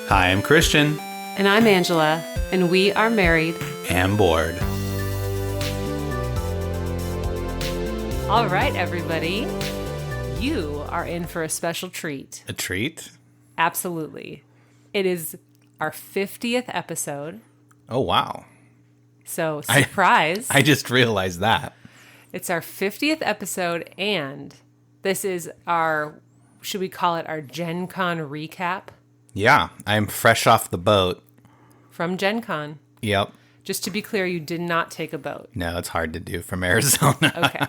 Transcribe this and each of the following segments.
Hi, I'm Christian. And I'm Angela, and we are married And bored. All right, everybody. You are in for a special treat. A treat? Absolutely. It is our 50th episode. Oh, wow. So, surprise. I just realized that. It's our 50th episode, and this is our, should we call it our Gen Con recap? Yeah, I'm fresh off the boat. From Gen Con. Yep. Just to be clear, you did not take a boat. No, it's hard to do from Arizona. Okay.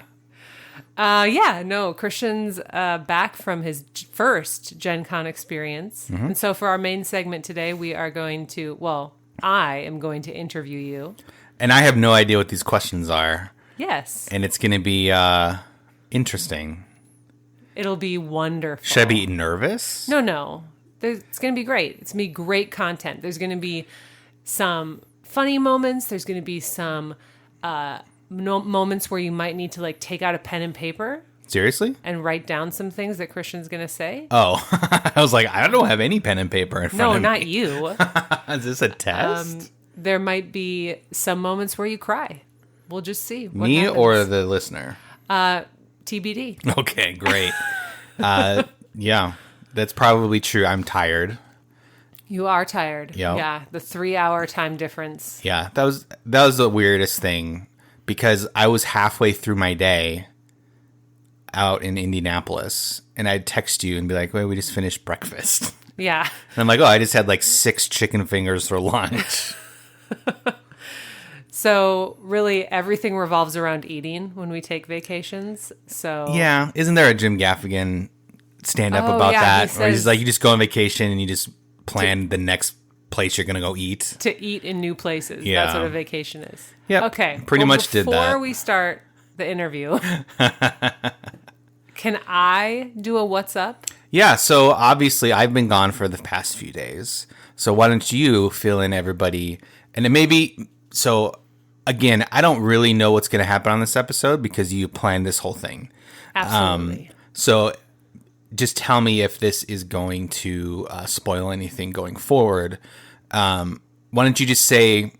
Christian's back from his first Gen Con experience. Mm-hmm. And so for our main segment today, I am going to interview you. And I have no idea what these questions are. Yes. And it's going to be interesting. It'll be wonderful. Should I be nervous? No. It's going to be great. It's going to be great content. There's going to be some funny moments. There's going to be some moments where you might need to take out a pen and paper. Seriously? And write down some things that Christian's going to say. Oh, I was like, I don't have any pen and paper in front of me. No, not you. Is this a test? There might be some moments where you cry. We'll just see. What Me happens. or the listener? TBD. Okay, great. Yeah, that's probably true. I'm tired. You are tired. Yep. Yeah. The 3-hour time difference. Yeah, that was the weirdest thing because I was halfway through my day out in Indianapolis and I'd text you and be like, wait, we just finished breakfast. Yeah. And I'm like, oh, I just had 6 chicken fingers for lunch. So really everything revolves around eating when we take vacations. So yeah. Isn't there a Jim Gaffigan stand up about that? Or he's like, you just go on vacation and you just plan the next place you're going to go eat. To eat in new places. Yeah. That's what a vacation is. Yeah. Okay. Pretty much did that. Before we start the interview, can I do a what's up? Yeah. So obviously I've been gone for the past few days. So why don't you fill in everybody? And it may be, so again, I don't really know what's going to happen on this episode because you planned this whole thing. Absolutely. So just tell me if this is going to spoil anything going forward. Why don't you just say,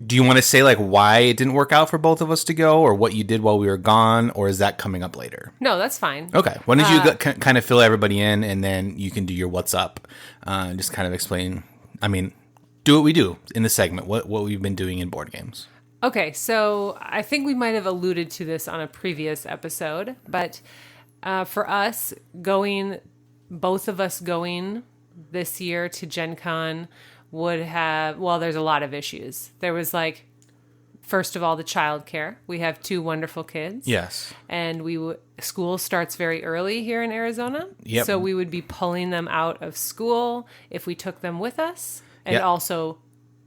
do you want to say why it didn't work out for both of us to go or what you did while we were gone, or is that coming up later? No, that's fine. Okay. Why don't you kind of fill everybody in and then you can do your what's up. Just kind of explain, do what we do in the segment, what we've been doing in board games. Okay, so I think we might have alluded to this on a previous episode, but for us both of us going this year to Gen Con would have, there's a lot of issues. There was first of all, the childcare. We have 2 wonderful kids. Yes. And school starts very early here in Arizona. Yep. So we would be pulling them out of school if we took them with us and also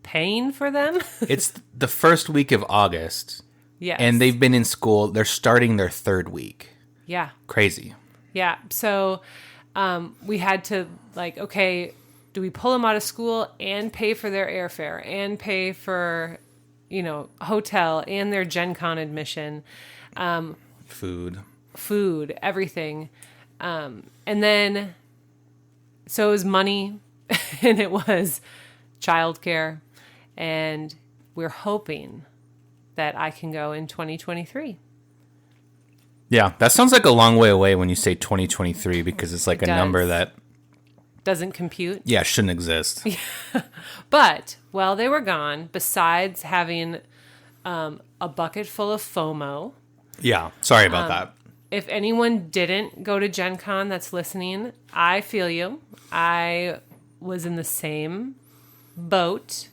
paying for them. It's the first week of August. Yes. And they've been in school. They're starting their 3rd week. Yeah. Crazy. Yeah. So we had to okay, do we pull them out of school and pay for their airfare and pay for, hotel and their Gen Con admission? Food, everything. And then, so it was money and it was childcare. And we're hoping that I can go in 2023. Yeah, that sounds like a long way away when you say 2023 because it's a number that doesn't compute. Yeah, shouldn't exist. But while they were gone, besides having a bucket full of FOMO. Yeah, sorry about that. If anyone didn't go to Gen Con that's listening, I feel you. I was in the same boat.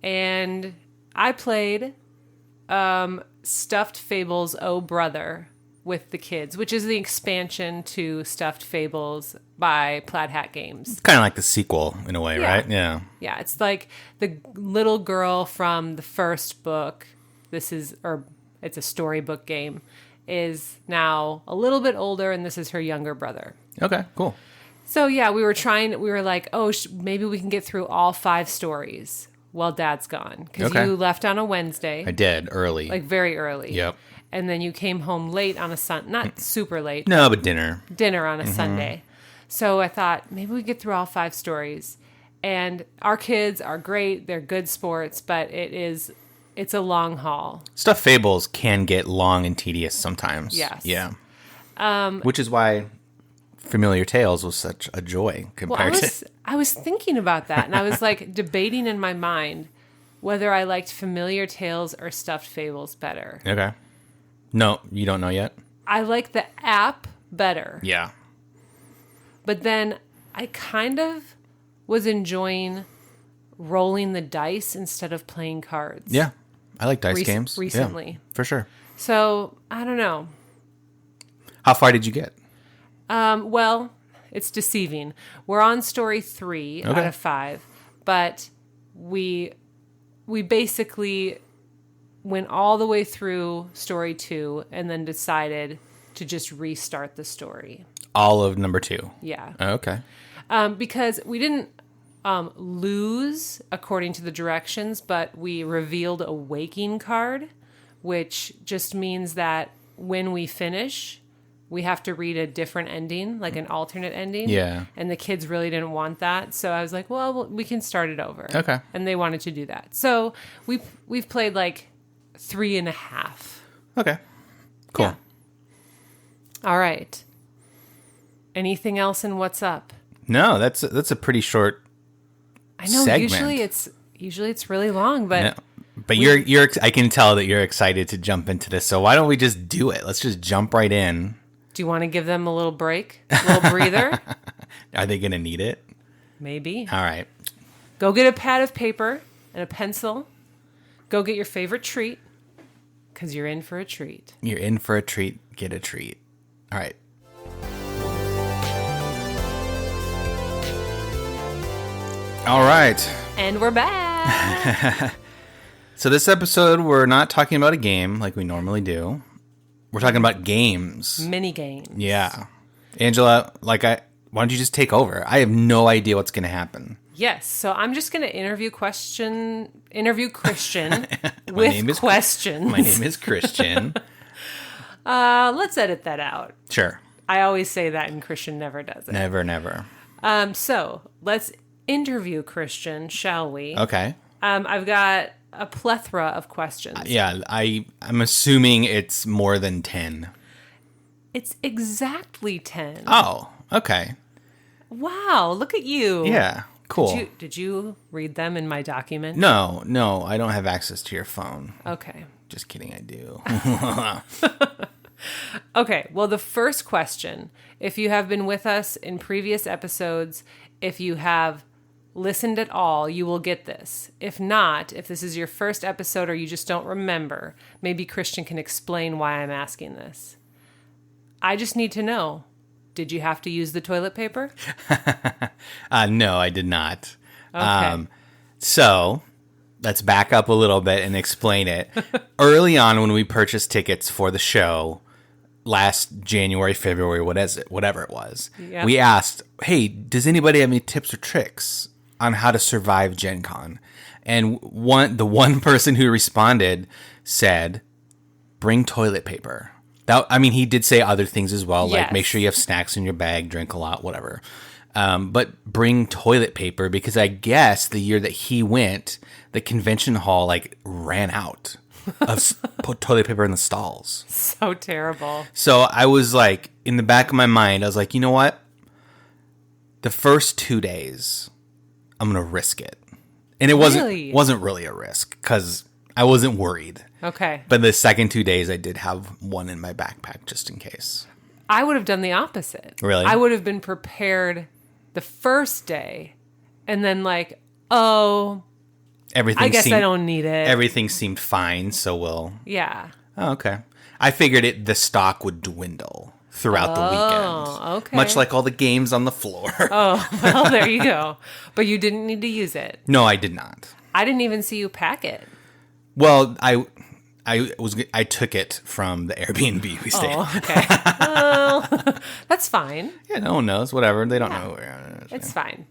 And I played Stuffed Fables Oh Brother with the kids, which is the expansion to Stuffed Fables by Plaid Hat Games. It's kind of like the sequel in a way, right? Yeah. Yeah, it's like the little girl from the first book. It's a storybook game. Is now a little bit older, and this is her younger brother. Okay, cool. So yeah, we were like, maybe we can get through all 5 stories while Dad's gone. Because you left on a Wednesday. I did, early. Very early. Yep. And then you came home late on a not super late. No, but dinner. Dinner on a Sunday. So I thought, maybe we get through all 5 stories. And our kids are great. They're good sports, but it's a long haul. Stuffed fables can get long and tedious sometimes. Yes. Yeah. Which is why Familiar Tales was such a joy compared to... I was thinking about that, and I was like debating in my mind whether I liked Familiar Tales or Stuffed Fables better. Okay. No, you don't know yet? I like the app better. Yeah. But then I kind of was enjoying rolling the dice instead of playing cards. Yeah. I like dice games. Recently. Yeah, for sure. So, I don't know. How far did you get? Well, it's deceiving. We're on story 3 out of 5, but we basically went all the way through story 2 and then decided to just restart the story. All of number 2. Yeah. Oh, okay. Because we didn't lose according to the directions, but we revealed a waking card, which just means that when we finish, we have to read a different ending, like an alternate ending. Yeah. And the kids really didn't want that. So I was like, well, we can start it over. Okay. And they wanted to do that. So we've played like 3.5. Okay. Cool. Yeah. All right. Anything else in What's Up? No, that's a pretty short I know segment. usually it's really long, but No. But you're I can tell that you're excited to jump into this. So why don't we just do it? Let's just jump right in. do you want to give them a little break? A little breather? Are they going to need it? Maybe. All right. Go get a pad of paper and a pencil. Go get your favorite treat, because you're in for a treat. You're in for a treat. Get a treat. All right. All right. And we're back. So this episode, we're not talking about a game like we normally do. We're talking about games. Mini games. Yeah. Angela, why don't you just take over? I have no idea what's going to happen. Yes. So I'm just going to interview Christian with name is questions. My name is Christian. Let's edit that out. Sure. I always say that, and Christian never does it. Never. So let's interview Christian, shall we? Okay. I've got a plethora of questions. Yeah, I'm assuming it's more than 10. It's exactly 10. Oh, okay. Wow, look at you. Yeah, cool. Did you read them in my document? No, I don't have access to your phone. Okay. Just kidding, I do. Okay, well, the first question, if you have been with us in previous episodes, if you have listened at all, you will get this. If not, if this is your first episode or you just don't remember, maybe Christian can explain why I'm asking this. I just need to know, did you have to use the toilet paper? No, I did not. Okay. So let's back up a little bit and explain it. Early on, when we purchased tickets for the show last January, February, whatever it was, Yep. we asked, hey, does anybody have any tips or tricks on how to survive Gen Con? And the one person who responded said, bring toilet paper. He did say other things as well, like Yes. make sure you have snacks in your bag, drink a lot, whatever. But bring toilet paper, because I guess the year that he went, the convention hall ran out of toilet paper in the stalls. So terrible. So I was in the back of my mind, I was like, you know what? The first 2 days, I'm gonna risk it, and it wasn't really a risk because I wasn't worried. Okay. But the second 2 days, I did have one in my backpack just in case. I would have done the opposite. Really? I would have been prepared the first day and then I guess I don't need it. Everything seemed fine, so we'll... Yeah. Oh, okay. I figured the stock would dwindle throughout the weekend. Okay. Much like all the games on the floor. Oh, well, there you go. But you didn't need to use it. No, I did not. I didn't even see you pack it. Well, I took it from the Airbnb we stayed. Oh, okay. Well, that's fine. Yeah, no one knows. Whatever. They don't know who we are. It's fine.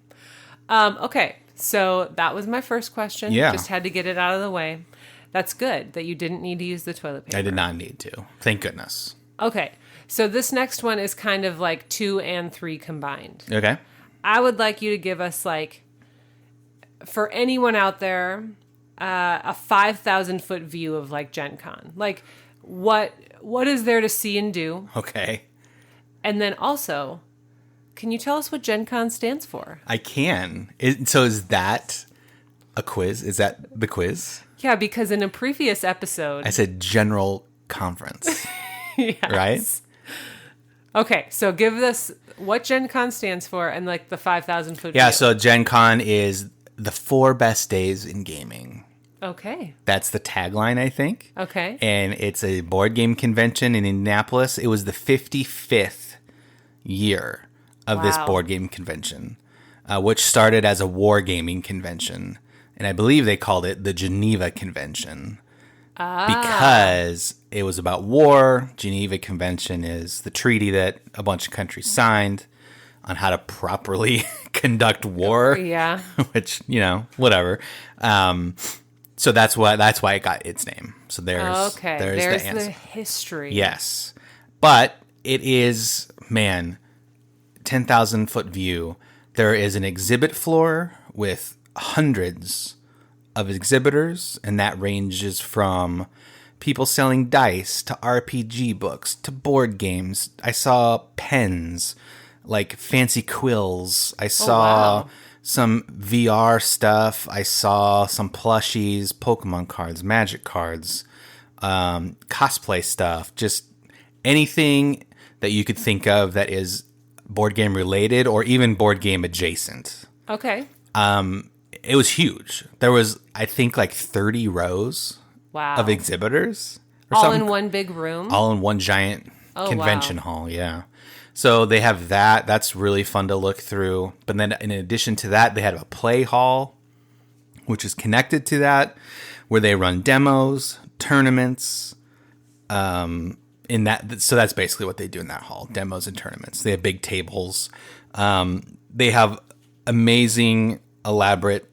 Okay. So that was my first question. Yeah. Just had to get it out of the way. That's good that you didn't need to use the toilet paper. I did not need to. Thank goodness. Okay. So this next one is kind of 2 and 3 combined. Okay. I would like you to give us for anyone out there, a 5,000-foot view of like Gen Con. Like, what is there to see and do? Okay. And then also, can you tell us what Gen Con stands for? I can. So is that a quiz? Is that the quiz? Yeah, because in a previous episode... I said general conference. Yes. Right? Okay, so give us what Gen Con stands for and like the 5,000-foot Yeah, view. so Gen Con is the 4 best days in gaming. Okay. That's the tagline, I think. Okay. And it's a board game convention in Indianapolis. It was the 55th year of this Wow. board game convention, which started as a wargaming convention. And I believe they called it the Geneva Convention because it was about war. Geneva Convention is the treaty that a bunch of countries signed on how to properly conduct war. Yeah. Which, whatever. So that's why it got its name. So there's There's the answer. the history. Yes. But it is, 10,000-foot view. There is an exhibit floor with hundreds of exhibitors, and that ranges from people selling dice to RPG books to board games. I saw pens, like fancy quills. I saw wow. some VR stuff. I saw some plushies, Pokemon cards, Magic cards, cosplay stuff, just anything that you could think of that is board game related or even board game adjacent. Okay. It was huge. There was, I think, like 30 rows Wow. of exhibitors. Or All something. in one big room? All in one giant Oh, convention wow. hall, yeah. So they have that. That's really fun to look through. But then in addition to that, they had a play hall, which is connected to that, where they run demos, tournaments. So that's basically what they do in that hall, demos and tournaments. They have big tables. They have amazing, elaborate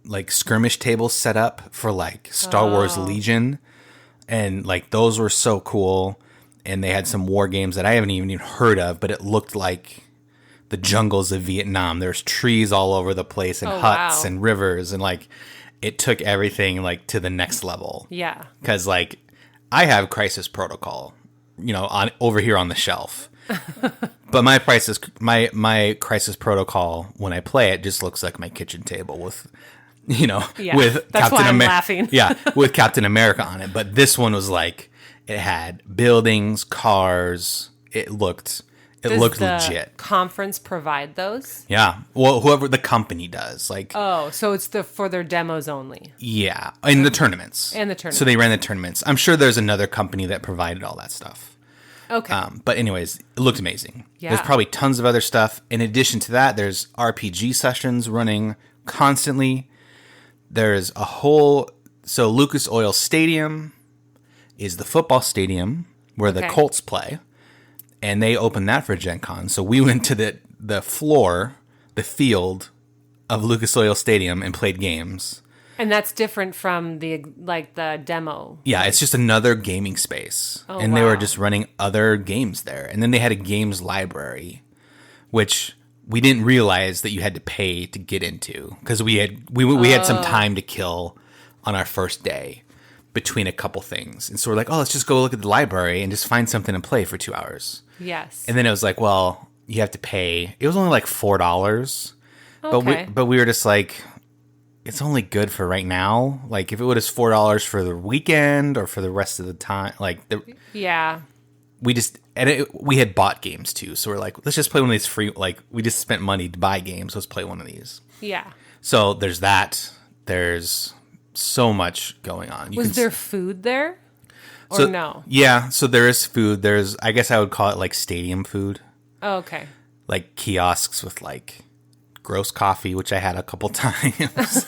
like skirmish tables set up for like Star Wars Legion. And like those were so cool. And they had some war games that I haven't even heard of, but it looked like the jungles of Vietnam. There's trees all over the place and huts wow. and rivers. And like it took everything like to the next level. Yeah. Because like I have Crisis Protocol, on over here on the shelf. But my Crisis Protocol, when I play it, just looks like my kitchen table with, Yeah. with That's why I'm laughing. Yeah, with Captain America on it. But this one was like, it had buildings, cars. It looked Does looked the legit. conference provide those? Yeah. Well, whoever the company does, like, Oh, so it's for their demos only. yeah, in the tournaments. And the tournaments. So they ran the tournaments. I'm sure there's another company that provided all that stuff. Okay. But anyways, it looked amazing. Yeah. There's probably tons of other stuff. In addition to that, there's RPG sessions running constantly. There's so Lucas Oil Stadium is the football stadium where the Okay. Colts play. And they opened that for Gen Con. So we went to the floor, the field of Lucas Oil Stadium and played games. And that's different from the demo. Yeah, it's just another gaming space. Oh, and they were wow. just running other games there. And then they had a games library, which we didn't realize that you had to pay to get into because we had some time to kill on our first day between a couple things. And so we're like, oh, let's just go look at the library and just find something to play for 2 hours. Yes. And then it was like, well, you have to pay. It was only like $4. Okay. But we were just like, it's only good for right now. Like if it was $4 for the weekend or for the rest of the time, Yeah. we had bought games too. So we're like, let's just play one of these free, like we just spent money to buy games. Let's play one of these. Yeah. So there's that. There's so much going on. Was there food there? Or so, no? Yeah. So there is food. I guess I would call it like stadium food. Oh, okay. Like kiosks with like gross coffee, which I had a couple times.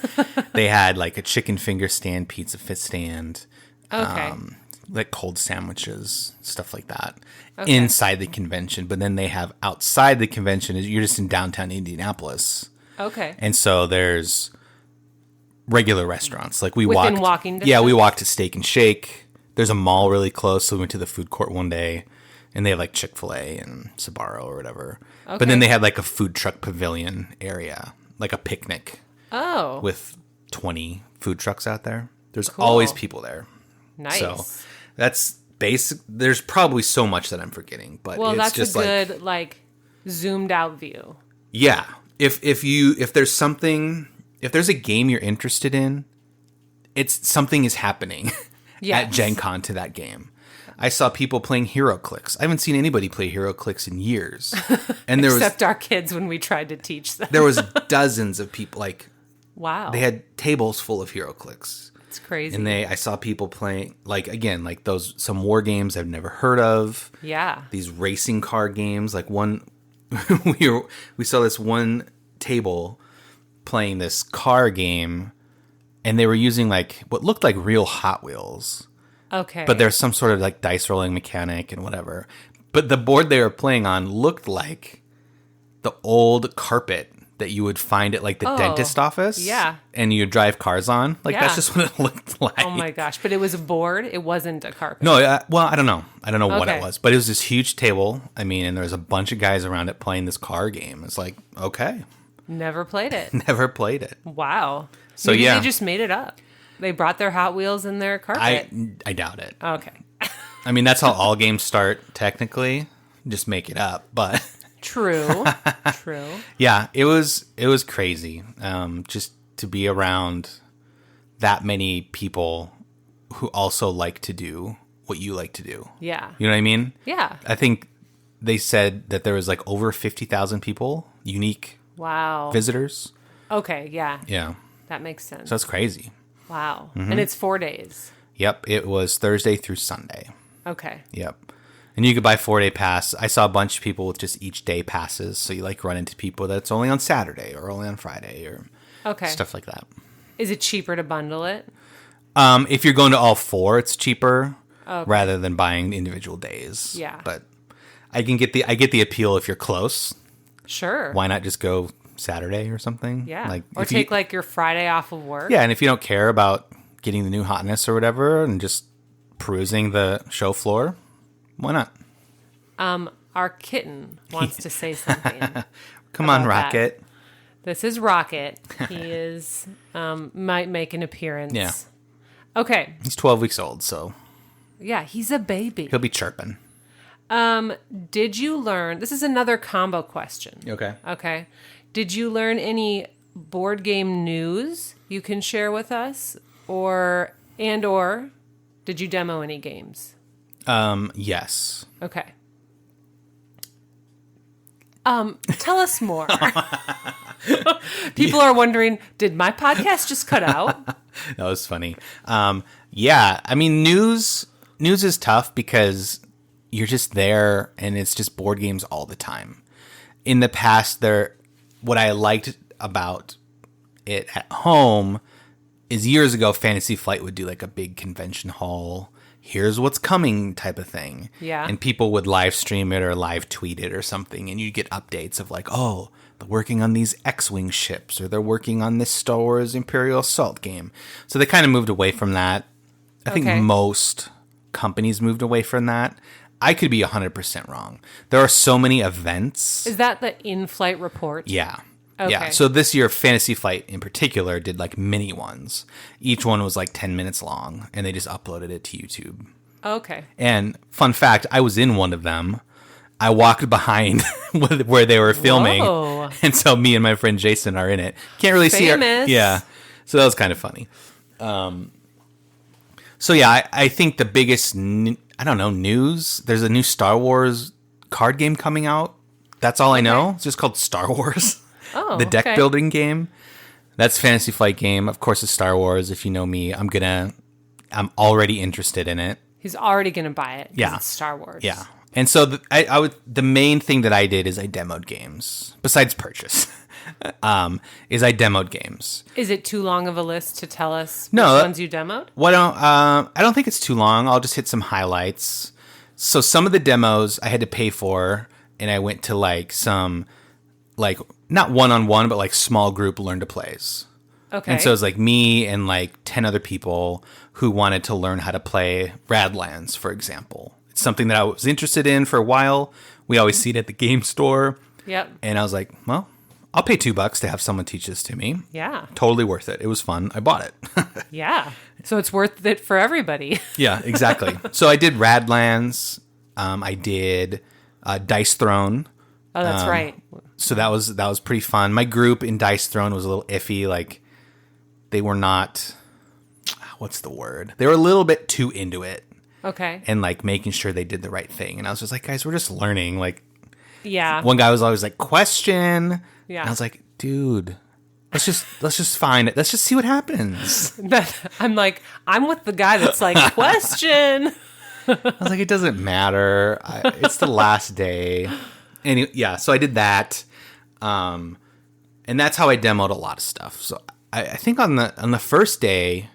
They had like a chicken finger stand, pizza fit stand, Okay. like cold sandwiches, stuff like that inside the convention. But then they have outside the convention, you're just in downtown Indianapolis. Okay. And so there's regular restaurants. Like Within walking distance? Yeah, we walked to Steak and Shake. There's a mall really close, so we went to the food court one day, and they have like Chick-fil-A and Sbarro or whatever. Okay. But then they had like a food truck pavilion area like a picnic Oh, with 20 food trucks out there. There's Cool. always people there. nice. So that's basic. There's probably so much that I'm forgetting, but Well, it's that's just a like, good like zoomed out view. yeah. If there's something, if there's a game you're interested in, it's something is happening at Yes. Gen Con to that game. I saw people playing HeroClix. I haven't seen anybody play HeroClix in years. And there was Except our kids when we tried to teach them. there was dozens of people, like Wow, they had tables full of HeroClix. it's crazy. And I saw people playing, like, again, like some war games I've never heard of. Yeah. These racing car games, like one, we saw this one table playing this car game, and they were using like what looked like real Hot Wheels, Okay. but there's some sort of like dice rolling mechanic and whatever. But the board they were playing on looked like the old carpet that you would find at like the dentist office. yeah. And you drive cars on. Like Yeah. that's just what it looked like. Oh my gosh! But it was a board. It wasn't a carpet. No, well, I don't know. I don't know what Okay. it was, but it was this huge table. I mean, and there was a bunch of guys around it playing this car game. It's like, okay, Never played it. never played it. Wow. So, Maybe yeah. they just made it up. They brought their Hot Wheels in their carpet. I doubt it. Okay. I mean, that's how all games start, technically. Just make it up. But True. True. yeah, it was crazy. Just to be around that many people who also like to do what you like to do. Yeah. You know what I mean? Yeah. I think they said that there was like over 50,000 people, unique Wow. visitors. Okay. Yeah. Yeah. That makes sense. So that's crazy. Wow. Mm-hmm. And it's 4 days. Yep. It was Thursday through Sunday. Okay. Yep. And you could buy 4-day pass. I saw a bunch of people with just each day passes. So you like run into people that's only on Saturday or only on Friday or Okay. stuff like that. Is it cheaper to bundle it? If you're going to all four, it's cheaper rather than buying individual days. Yeah. But I get the appeal if you're close. Sure. Why not just go Saturday or something? Yeah. Like or if take you, like your Friday off of work. yeah, and if you don't care about getting the new hotness or whatever and just perusing the show floor, why not? Our kitten wants to say something. Come on, About that. Rocket. This is Rocket. He is might make an appearance. Yeah. Okay. He's 12 weeks old, so Yeah, he's a baby. he'll be chirping. Did you learn? This is another combo question. Okay. Okay. Did you learn any board game news you can share with us, or did you demo any games? Yes. Okay. Tell us more. People are wondering, did my podcast just cut out? That was funny. Yeah, I mean, news is tough because you're just there and it's just board games all the time. In the past, what I liked about it at home is years ago, Fantasy Flight would do like a big convention hall. Here's what's coming type of thing. Yeah. And people would live stream it or live tweet it or something. And you'd get updates of like, oh, they're working on these X-Wing ships or they're working on this Star Wars Imperial Assault game. So they kind of moved away from that. I think Okay. most companies moved away from that. I could be 100% wrong. There are so many events. Is that the in-flight report? Yeah. Okay. Yeah. So this year, Fantasy Flight in particular did like mini ones. Each one was like 10 minutes long, and they just uploaded it to YouTube. Okay. And fun fact, I was in one of them. I walked behind where they were filming. Whoa. And so me and my friend Jason are in it. Can't really see her. Famous. Yeah. So that was kind of funny. So yeah, I think the biggest, news. There's a new Star Wars card game coming out. That's all I know. It's just called Star Wars. Oh, The deck okay. building game. That's Fantasy Flight game. Of course, it's Star Wars. If you know me, I'm already interested in it. He's already going to buy it. 'cause Yeah. It's Star Wars. Yeah. And so the main thing that I did is I demoed games besides purchase. Is I demoed games. Is it too long of a list to tell us No, which that- ones you demoed? I don't think it's too long. I'll just hit some highlights. So some of the demos I had to pay for, and I went to like some, like not one-on-one, but like small group learn to plays. Okay. And so it was like me and like 10 other people who wanted to learn how to play Radlands, for example. It's something that I was interested in for a while. We always see it at the game store. Yep. And I was like, well, I'll pay $2 to have someone teach this to me. Yeah. Totally worth it. It was fun. I bought it. Yeah. So it's worth it for everybody. Yeah, exactly. So I did Radlands. I did Dice Throne. Oh, that's right. So that was pretty fun. My group in Dice Throne was a little iffy. Like, they were not, what's the word? They were a little bit too into it Okay. and like making sure they did the right thing. And I was just like, guys, we're just learning. Like, Yeah. one guy was always like, question. Yeah. And I was like, dude, let's just find it. Let's just see what happens. I'm like, I'm with the guy that's like, question. I was like, it doesn't matter. It's the last day. Anyway, yeah, so I did that. And that's how I demoed a lot of stuff. So I think on the first day,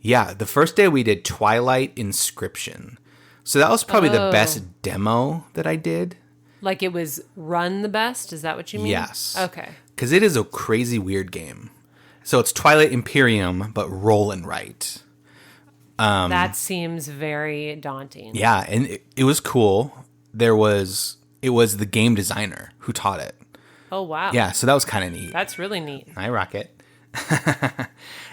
the first day we did Twilight Inscription. So that was probably the best demo that I did. Like it was run the best? Is that what you mean? Yes. Okay. Because it is a crazy weird game. So it's Twilight Imperium, but roll and write. That seems very daunting. Yeah, and it was cool. It was the game designer who taught it. Oh, wow. Yeah, so that was kind of neat. That's really neat. I rock it.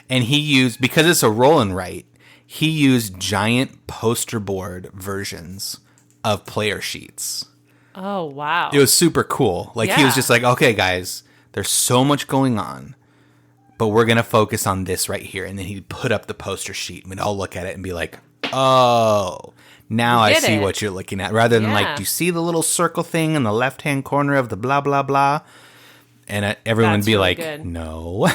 And he used, because it's a roll and write, he used giant poster board versions of player sheets. Oh, wow. It was super cool. Like, he was Yeah. just like, okay, guys, there's so much going on, but we're going to focus on this right here. And then he'd put up the poster sheet and we'd all look at it and be like, oh, now I Get see it. what you're looking at. Rather than Yeah. like, do you see the little circle thing in the left-hand corner of the blah, blah, blah? And everyone That's would be really like, good. no.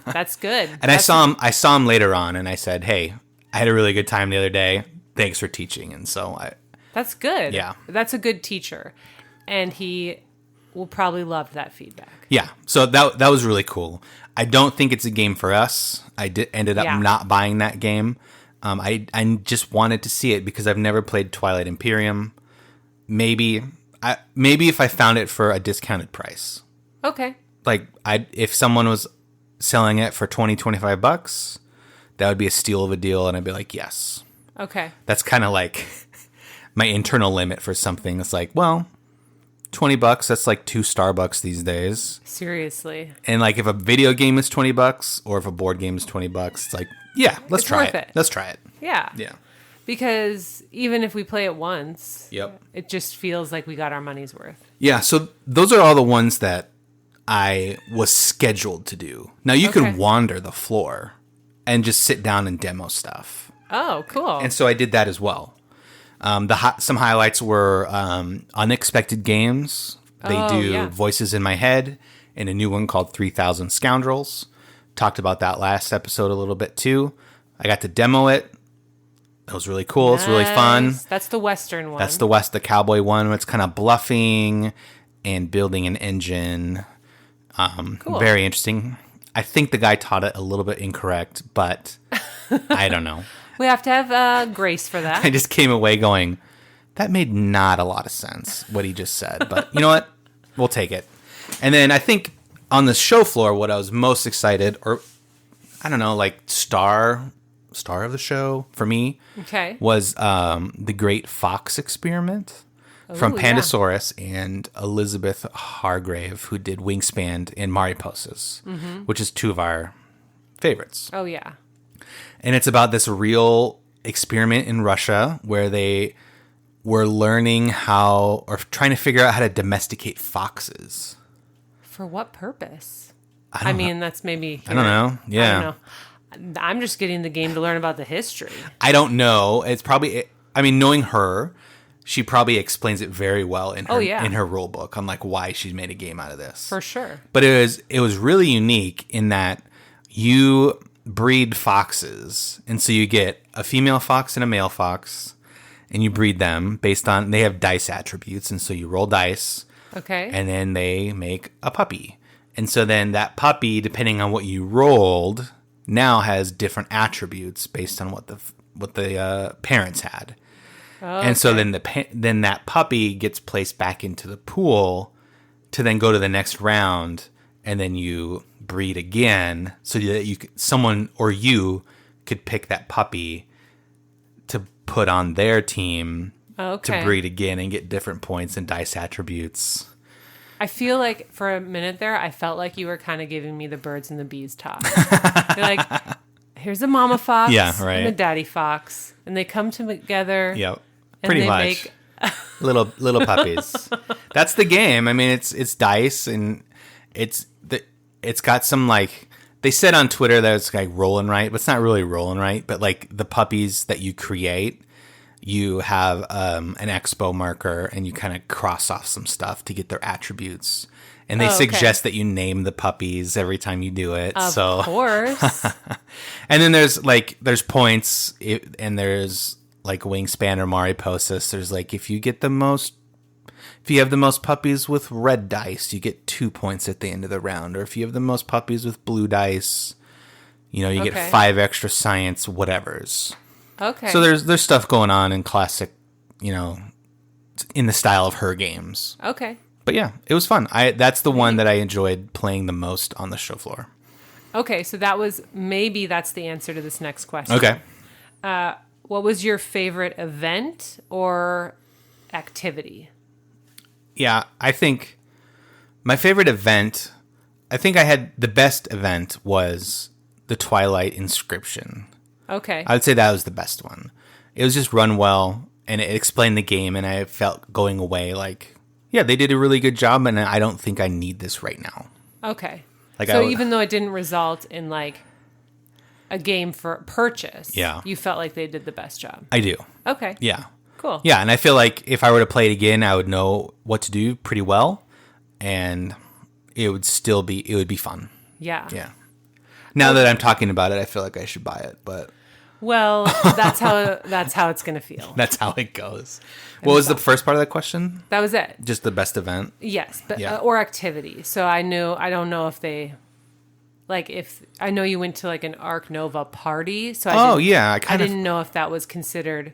That's good. And I saw him later on and I said, hey, I had a really good time the other day. Thanks for teaching. And so That's good. Yeah. That's a good teacher. And he will probably love that feedback. yeah, so that was really cool. I don't think it's a game for us. Ended up Yeah. not buying that game. I just wanted to see it because I've never played Twilight Imperium. Maybe if I found it for a discounted price. Okay. Like if someone was selling it for $20-$25, that would be a steal of a deal and I'd be like, yes. Okay. That's kind of like my internal limit for something. It's like, well, $20, that's like 2 Starbucks these days. Seriously. And like if a video game is $20 or if a board game is $20, it's like, yeah, let's It's try worth it. Let's try it. Yeah. Yeah. Because even if we play it once, Yep. it just feels like we got our money's worth. Yeah, so those are all the ones that I was scheduled to do. Now you Okay. can wander the floor and just sit down and demo stuff. Oh, cool. And so I did that as well. Some highlights were Unexpected Games. They Oh, do yeah. Voices in My Head and a new one called 3,000 Scoundrels. Talked about that last episode a little bit too. I got to demo it. It was really cool. It's really fun. Nice. That's the Western one. That's the cowboy one where it's kind of bluffing and building an engine. Cool. Very interesting. I think the guy taught it a little bit incorrect, but I don't know. We have to have grace for I that. just came away going, that made not a lot of sense, what he just said. But you know what? We'll take it. And then I think on the show floor, what I was most excited, or I don't know, like star of the show for me, Okay. was the Great Fox Experiment from Ooh, yeah. Pandasaurus and Elizabeth Hargrave, who did Wingspan and Mariposas, which is 2 of our favorites. Oh, yeah. And it's about this real experiment in Russia where they were learning how, or trying to figure out how to domesticate foxes. For what purpose? I don't know. mean, that's maybe. I don't know. Yeah. I don't know. I'm just getting the game to learn about the history. I don't know. It's probably, I mean, knowing her, she probably explains it very well in her, Oh, yeah. in her rule book on like why she's made a game out of this. For sure. But it was really unique in that you breed foxes, and so you get a female fox and a male fox, and you breed them based on, they have dice attributes, and so you roll dice, Okay. and then they make a puppy. And so then that puppy, depending on what you rolled, now has different attributes based on what the parents had. And so then then that puppy gets placed back into the pool to then go to the next round, and then you breed again so that someone or you could pick that puppy to put on their team Okay. to breed again and get different points and dice attributes. I feel like for a minute there, I felt like you were kind of giving me the birds and the bees talk. You're like, here's a mama fox and a daddy fox, and they come together. Yep. And Pretty they much. make little puppies. That's the game. I mean, it's dice, and it's got some, like, they said on Twitter that it's like rolling right, but it's not really rolling right. But like the puppies that you create, you have an expo marker, and you kind of cross off some stuff to get their attributes. And they suggest that you name the puppies every time you do it. Of course. And then there's points, and there's like Wingspan or Mariposas. There's like, if you have the most puppies with red dice, you get 2 points at the end of the round. Or if you have the most puppies with blue dice, you get 5 extra science whatevers. Okay. So there's stuff going on in classic, in the style of her games. Okay. But yeah, it was fun. That's the one that I enjoyed playing the most on the show floor. Okay, so maybe that's the answer to this next question. Okay. What was your favorite event or activity? Yeah, I think my favorite event, I think I had the best event was the Twilight Inscription. Okay. I would say that was the best one. It was just run well, and it explained the game, and I felt going away like, yeah, they did a really good job, and I don't think I need this right now. Okay. Like, so even though it didn't result in like a game for purchase, yeah, you felt like they did the best job. I do. Okay. Yeah. Cool. Yeah, and I feel like if I were to play it again, I would know what to do pretty well, and it would be fun. Yeah. Yeah. Now that I'm talking about it, I feel like I should buy it, but well, that's how it's gonna feel. That's how it goes. What was the first part of that question? That was it. Just the best event? Yes, but or activity. So I don't know if they, like, if I know you went to like an Arc Nova party. So I didn't know if that was considered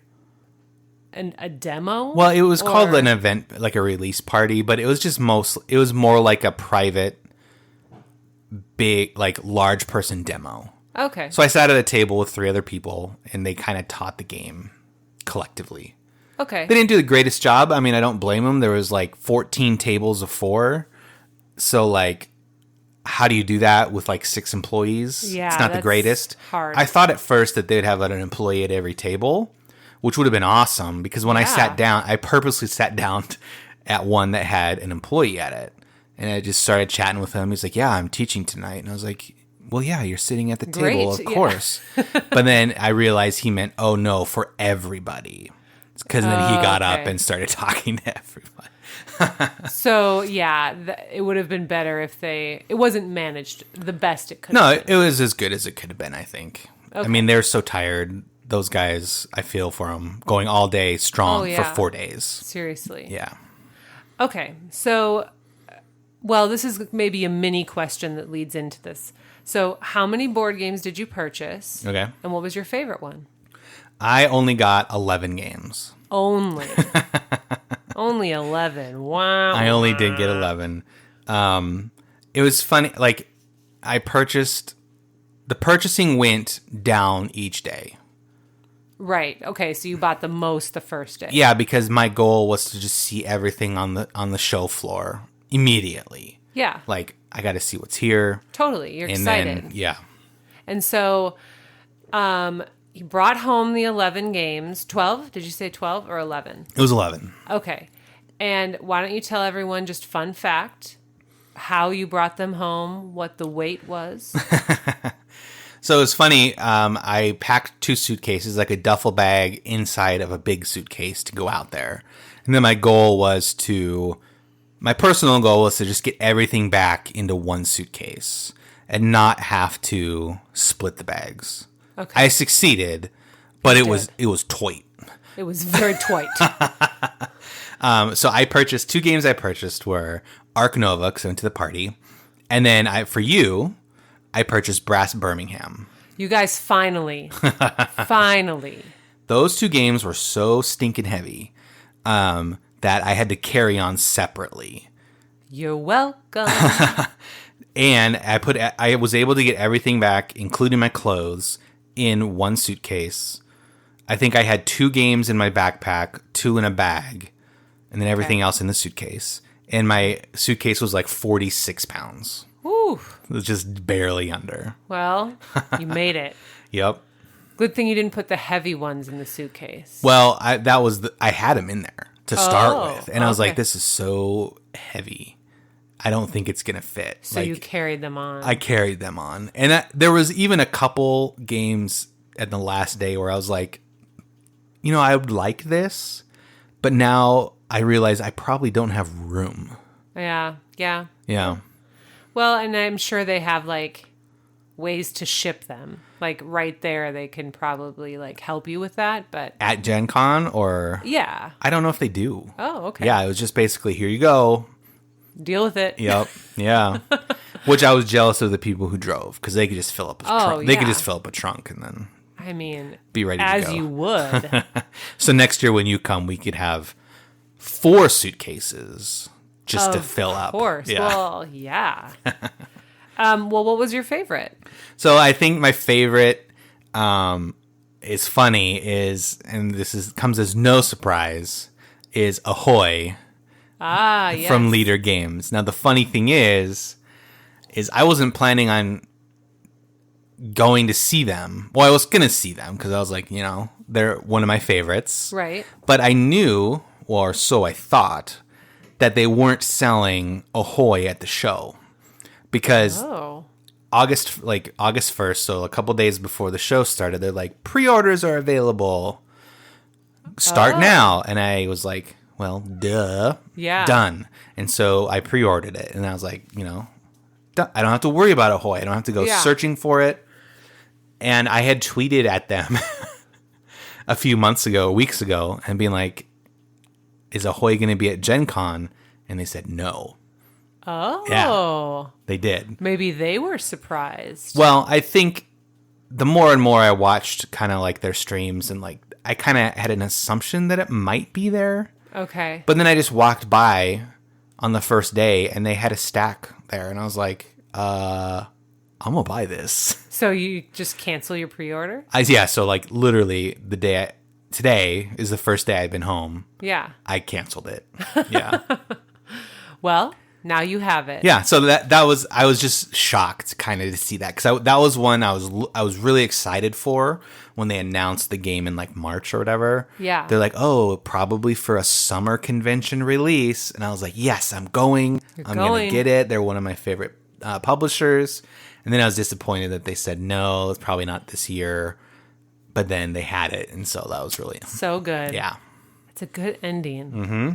a demo. Well, it was called an event, like a release party, but it was just it was more like a private, big, like large person demo. Okay. So I sat at a table with 3 other people, and they kind of taught the game collectively. Okay. They didn't do the greatest job. I mean, I don't blame them. There was like 14 tables of 4. So like, how do you do that with like 6 employees? Yeah, it's not the greatest. Hard. I thought at first that they'd have an employee at every table, which would have been awesome, because when I sat down, I purposely sat down at one that had an employee at it. And I just started chatting with him. He's like, yeah, I'm teaching tonight. And I was like, well, yeah, you're sitting at the table, of course. But then I realized he meant, oh, no, for everybody. Because then he got up and started talking to everybody. So, yeah, it would have been better if it wasn't managed the best it could have been. No, it was as good as it could have been, I think. Okay. I mean, they're so tired. Those guys, I feel for them, going all day strong for 4 days. Seriously. Yeah. Okay, so, well, this is maybe a mini question that leads into this. So, how many board games did you purchase? Okay. And what was your favorite one? I only got 11 games. Only 11. Wow. I only did get 11. It was funny. Like, the purchasing went down each day. Right. Okay. So you bought the most the first day. Yeah, because my goal was to just see everything on the show floor immediately. Yeah. Like, I got to see what's here. Totally. You're excited. Then, yeah. And so, you brought home the 11 games. 12? Did you say 12 or 11? It was 11. Okay. And why don't you tell everyone, just fun fact, how you brought them home, what the weight was? So it was funny. I packed 2 suitcases, like a duffel bag inside of a big suitcase to go out there. And then my personal goal was to just get everything back into one suitcase and not have to split the bags. Okay. I succeeded, but it was tight. It was very tight. So I purchased 2 games. I purchased were Arc Nova, because I went to the party, and then I purchased Brass Birmingham. You guys finally. Those 2 games were so stinking heavy that I had to carry on separately. You're welcome. And I was able to get everything back, including my clothes, in one suitcase. I think I had 2 games in my backpack, 2 in a bag, and then everything else in the suitcase. and my suitcase was like 46 pounds. Ooh. It was just barely under. Well, you made it. Yep. Good thing you didn't put the heavy ones in the suitcase. Well, I had them in there to start with, and I was okay. like, this is so heavy. I don't think it's gonna fit. So you carried them on. I carried them on, and there was even a couple games at the last day where I was like, I would like this, but now I realize I probably don't have room. Yeah. Yeah. Yeah. Well, and I'm sure they have like ways to ship them. Like right there, they can probably like help you with that. But At Gen Con, or yeah. I don't know if they do. Oh, okay. Yeah, it was just basically, here you go. Deal with it. Yep. Yeah. Which I was jealous of the people who drove, because they could just fill up a trunk. They could just fill up a trunk and then I mean, be ready to as go. you would. So next year when you come, we could have 4 suitcases just to fill up. Of course. Yeah. Well, yeah. Well, what was your favorite? So I think my favorite is funny and this comes as no surprise, is Ahoy Yes. from Leader Games. Now the funny thing is I wasn't planning on going to see them. Well, I was going to see them because I was like, they're one of my favorites. Right. But I knew, or so I thought, that they weren't selling Ahoy at the show. Because August 1st, so a couple days before the show started, they're like, pre-orders are available. Start now. And I was like, well, duh. Yeah. Done. And so I pre-ordered it. And I was like, I don't have to worry about Ahoy. I don't have to go searching for it. And I had tweeted at them a few weeks ago, and being like, is Ahoy going to be at Gen Con? And they said no. Oh. Yeah, they did. Maybe they were surprised. Well, I think the more and more I watched kind of like their streams, and like I kind of had an assumption that it might be there. Okay. But then I just walked by on the first day and they had a stack there, and I was like, I'm gonna buy this. So you just cancel your pre-order? So like literally today is the first day I've been home. Yeah. I canceled it. Yeah. Well, now you have it. Yeah, so that was, I was just shocked kind of to see that, because that was one I was really excited for when they announced the game in like March or whatever. Yeah. They're like, oh, probably for a summer convention release, and I was like, yes, I'm going. I'm gonna get it. They're one of my favorite publishers. And then I was disappointed that they said no, it's probably not this year. But then they had it, and so that was really so good. Yeah. It's a good ending. Mm-hmm.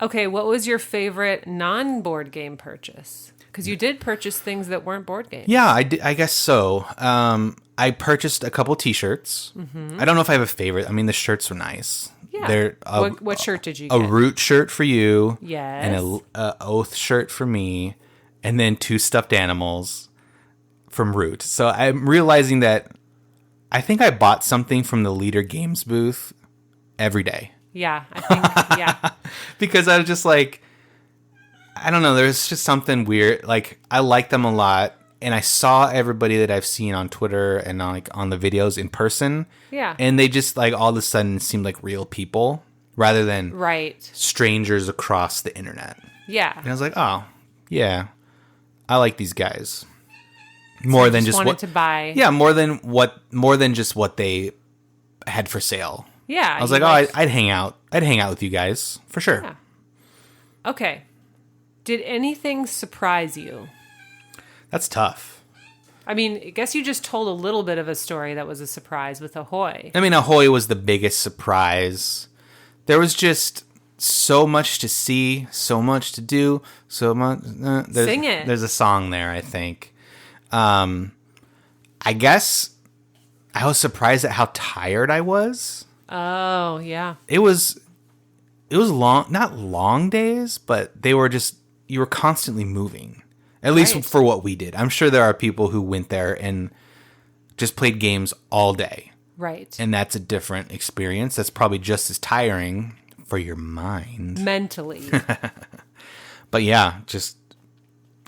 Okay, what was your favorite non-board game purchase? Because you did purchase things that weren't board games. Yeah, I guess so. I purchased a couple T-shirts. Mm-hmm. I don't know if I have a favorite. I mean, the shirts were nice. Yeah. They're What shirt did you get? A Root shirt for you. Yes. And a Oath shirt for me. And then 2 stuffed animals from Root. So I'm realizing that I think I bought something from the Leader Games booth every day. Yeah, I think, yeah. Because I was just like, I don't know, there's just something weird. Like, I like them a lot, and I saw everybody that I've seen on Twitter and on the videos in person. Yeah. And they just, like, all of a sudden seemed like real people rather than strangers across the internet. Yeah. And I was like, oh, yeah, I like these guys. More than just wanted to buy. Yeah, more than just what they had for sale. Yeah. I was like, I'd hang out. I'd hang out with you guys for sure. Yeah. Okay. Did anything surprise you? That's tough. I mean, I guess you just told a little bit of a story that was a surprise with Ahoy. I mean, Ahoy was the biggest surprise. There was just so much to see, so much to do, so much. Sing it. There's a song there, I think. I guess I was surprised at how tired I was. Oh, yeah. It was long, not long days, but they were just, you were constantly moving. At least for what we did. I'm sure there are people who went there and just played games all day. Right. And that's a different experience. That's probably just as tiring for your mind. Mentally. But yeah, just,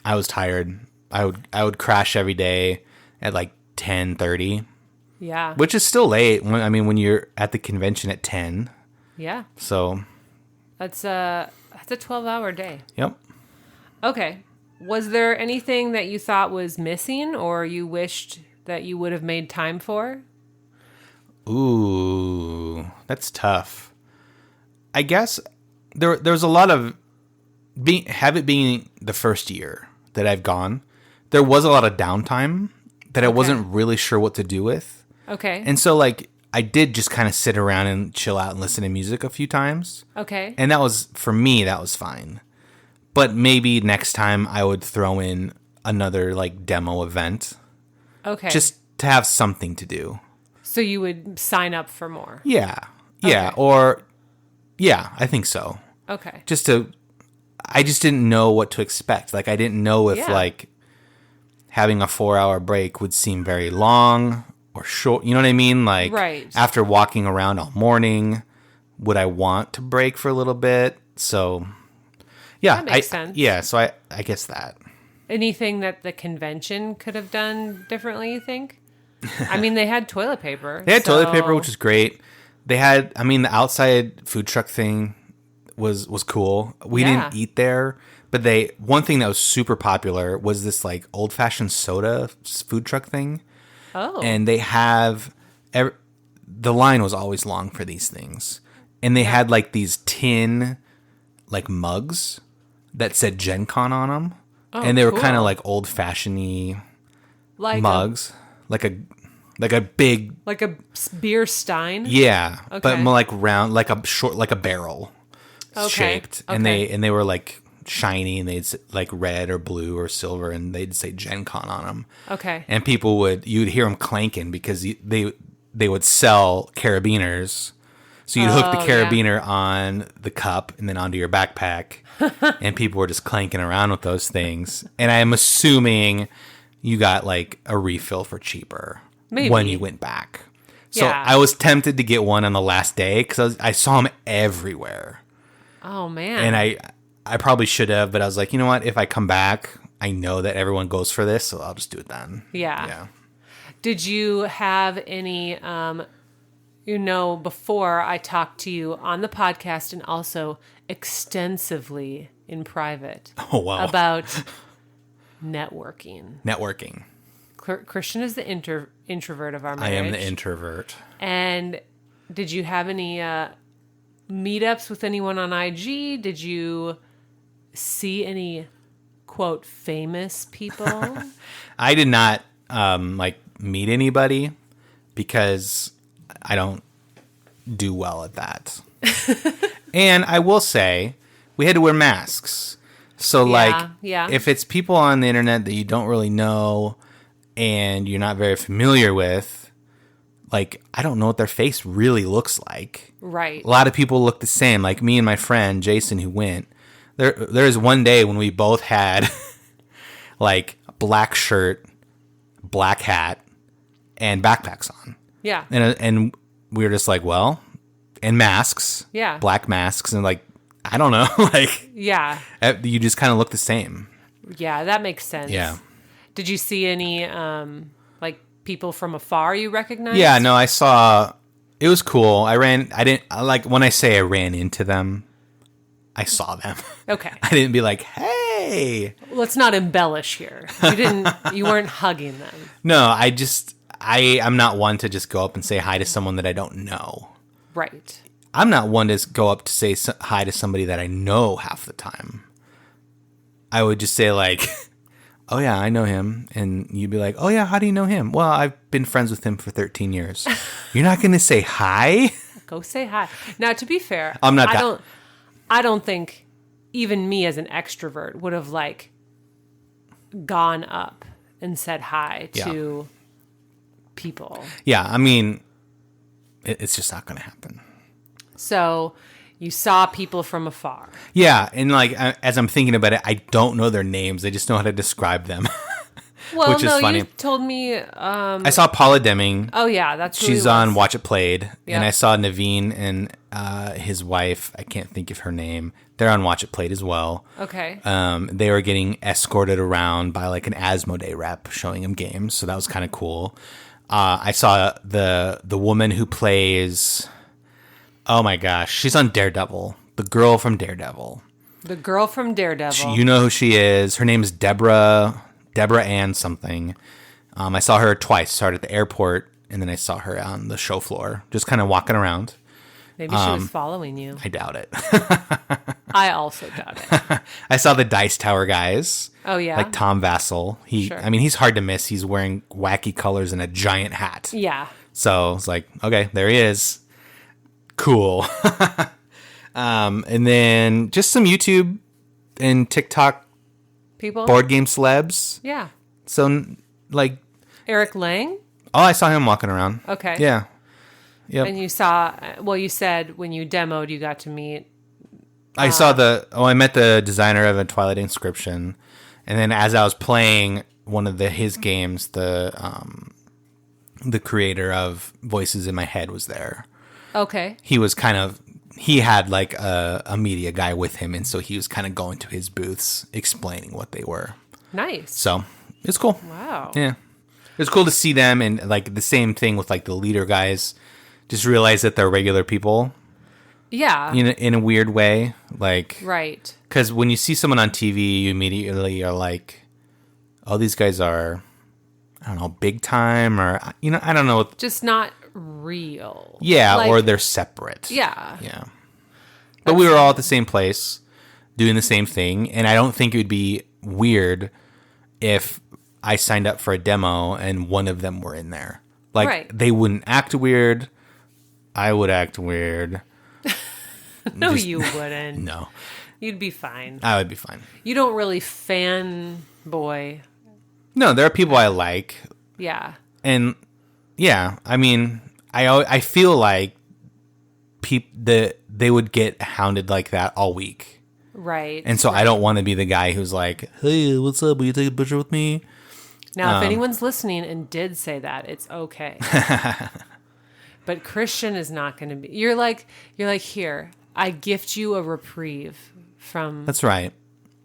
I was tired. I would crash every day at like 10:30. Yeah. Which is still late. When you're at the convention at 10. Yeah. So. That's a That's a 12-hour day. Yep. Okay. Was there anything that you thought was missing or you wished that you would have made time for? Ooh, that's tough. I guess there's a lot of have it being the first year that I've gone. There was a lot of downtime that I wasn't really sure what to do with. Okay. And so like I did just kind of sit around and chill out and listen to music a few times. Okay. And that was, for me, that was fine. But maybe next time I would throw in another like demo event Okay. just to have something to do. So you would sign up for more. Yeah. Yeah. Okay. Or, yeah, I think so. Okay. I just didn't know what to expect. Like, I didn't know if, Yeah. like, having a 4-hour break would seem very long or short. You know what I mean? Like, Right. after walking around all morning, would I want to break for a little bit? So, yeah. That makes sense. Yeah, so I guess that. Anything that the convention could have done differently, you think? I mean, they had toilet paper. They had toilet paper, so- which is great. They had, I mean, the outside food truck thing was cool. We Yeah. didn't eat there, but one thing that was super popular was this like old fashioned soda food truck thing. Oh. And they have, the line was always long for these things. And they had like these tin like mugs that said Gen Con on them. And they were cool. kind of like old fashioned like mugs, like a big, like a beer stein. yeah, but Okay. more like round, like a short, like a barrel Okay. shaped, and Okay. they were like shiny, and they'd like red or blue or silver, and they'd say Gen Con on them. Okay. And you'd hear them clanking because they would sell carabiners. So you'd hook the Oh, yeah. carabiner on the cup and then onto your backpack, and people were just clanking around with those things. And I'm assuming you got like a refill for cheaper Maybe. when you went back. So Yeah. I was tempted to get one on the last day because I saw them everywhere, Oh man. and I probably should have, but I was like, you know what? If I come back, I know that everyone goes for this, so I'll just do it then. Yeah. Yeah. Did you have any before I talked to you on the podcast and also extensively in private Oh wow. about networking. Networking. Christian is the introvert of our I marriage. am the introvert. And did you have any meetups with anyone on IG? Did you see any quote famous people? I did not like meet anybody because I don't do well at that. And I will say we had to wear masks. So like yeah. if it's people on the internet that you don't really know and you're not very familiar with, like I don't know what their face really looks like. Right. A lot of people look the same. Like me and my friend Jason who went. There was one day when we both had like a black shirt, black hat, and backpacks on. Yeah. And we were just like, well, and masks. Yeah. Black masks. And like, I don't know. Like, Yeah. you just kind of look the same. Yeah, that makes sense. Yeah. Did you see any like people from afar you recognized? Yeah, no, I saw, it was cool. When I say I ran into them, I saw them. Okay. I didn't be like, hey. Let's not embellish here. You weren't hugging them. No, I'm not one to just go up and say hi to someone that I don't know. Right. I'm not one to go up to say hi to somebody that I know half the time. I would just say like, oh yeah, I know him. And you'd be like, oh yeah, how do you know him? Well, I've been friends with him for 13 years. You're not going to say hi? Go say hi. Now, to be fair, I'm not I don't think even me as an extrovert would have like gone up and said hi to people. Yeah, I mean, it's just not going to happen. So you saw people from afar. Yeah, and like as I'm thinking about it, I don't know their names. I just know how to describe them. Well, Which is no, funny. you told me. I saw Paula Deming. Oh yeah, that's who he She's on was. Watch It Played, Yeah. and I saw Naveen and his wife. I can't think of her name. They're on Watch It Played as well. Okay. They were getting escorted around by like an Asmodee rep showing them games, so that was kind of cool. I saw the woman who plays. Oh my gosh, she's on Daredevil. The girl from Daredevil. The girl from Daredevil. You know who she is. Her name is Deborah Ann something. I saw her twice. Started at the airport, and then I saw her on the show floor, just kind of walking around. Maybe she was following you. I doubt it. I also doubt it. I saw the Dice Tower guys. Oh, yeah? Like Tom Vassell. Sure. I mean, he's hard to miss. He's wearing wacky colors and a giant hat. Yeah. So it's like, okay, there he is. Cool. And then just some YouTube and TikTok People? board game celebs. Yeah. So, like, Eric Lang? oh, I saw him walking around. Okay. Yeah. Yep. And you saw, well, you said when you demoed, you got to meet. I I met the designer of a Twilight Inscription. And then as I was playing one of his games, the creator of Voices in My Head was there. Okay. He had like a media guy with him. And so he was kind of going to his booths explaining what they were. Nice. So it's cool. Wow. Yeah. It was cool to see them, and like the same thing with like the leader guys. Just realize that they're regular people Yeah. in a weird way. Like, Right. because when you see someone on TV, you immediately are like, oh, these guys are, I don't know, big time, or, I don't know. Just not real. Yeah, Like, or they're separate. Yeah. Yeah. But we were all at the same place doing the same thing, and I don't think it would be weird if I signed up for a demo and one of them were in there. Like, Right. they wouldn't act weird. I would act weird. No, you wouldn't. No, You'd be fine. I would be fine. You don't really fanboy. No, there are people I like, Yeah. and yeah, I mean, I feel like they would get hounded like that all week, Right. and so I don't want to be the guy who's like, "Hey, what's up? Will you take a picture with me?" Now, if anyone's listening and did say that, it's okay. But Christian is not going to be. You're like, here, I gift you a reprieve from. That's right.